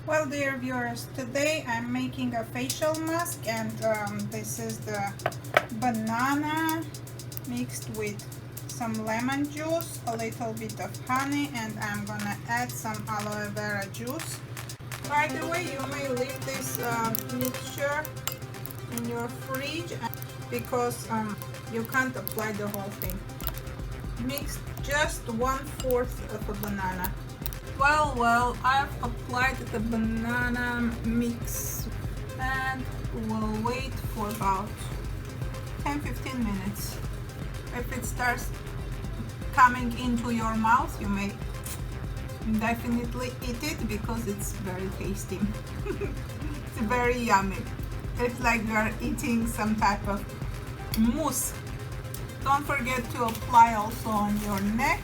Well, dear viewers, today I'm making a facial mask, and this is the banana mixed with some lemon juice, a little bit of honey, and I'm gonna add some aloe vera juice. By the way, you may leave this mixture in your fridge because you can't apply the whole thing. Mix just 1/4 of a banana. Well, I've applied the banana mix and we'll wait for about 10-15 minutes. If it starts coming into your mouth, you may definitely eat it because it's very tasty. It's very yummy. It's like you are eating some type of mousse. Don't forget to apply also on your neck.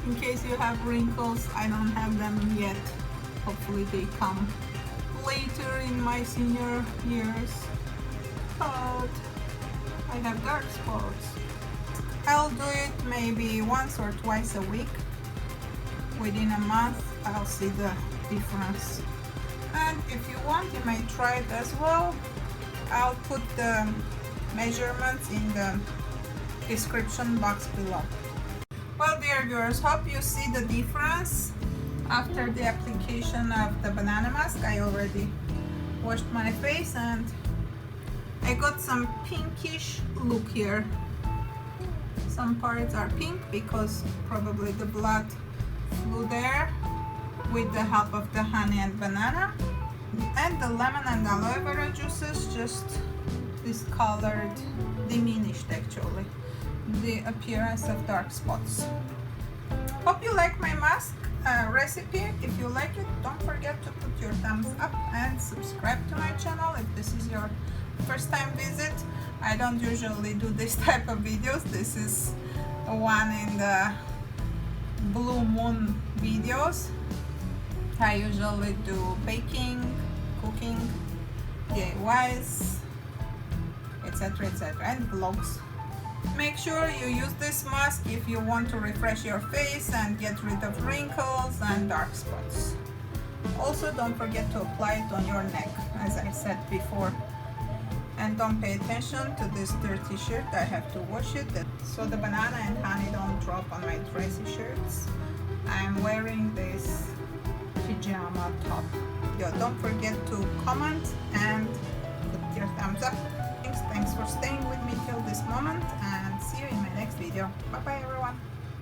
In case you have wrinkles, I don't have them yet. Hopefully they come later in my senior years. But I have dark spots. I'll do it maybe once or twice a week. Within a month, I'll see the difference. And if you want, you may try it as well. I'll put the measurements in the description box below. Well, dear viewers, hope you see the difference after the application of the banana mask. I already washed my face and I got some pinkish look here. Some parts are pink because probably the blood flew there with the help of the honey and banana. And the lemon and aloe vera juices just discolored, diminished actually the appearance of dark spots. Hope you like my mask recipe. If you like it, don't forget to put your thumbs up and subscribe to my channel if this is your first time visit. I don't usually do this type of videos. This is one in the blue moon videos. I usually do baking, cooking, DIYs, etc, and vlogs. Make sure you use this mask if you want to refresh your face and get rid of wrinkles and dark spots. Also, don't forget to apply it on your neck, as I said before. And don't pay attention to this dirty shirt. I have to wash it so the banana and honey don't drop on my dressy shirts. I'm wearing this pajama top. Don't forget to comment and put your thumbs up. Thanks for staying with me till this moment, and see you in my next video. Bye bye everyone.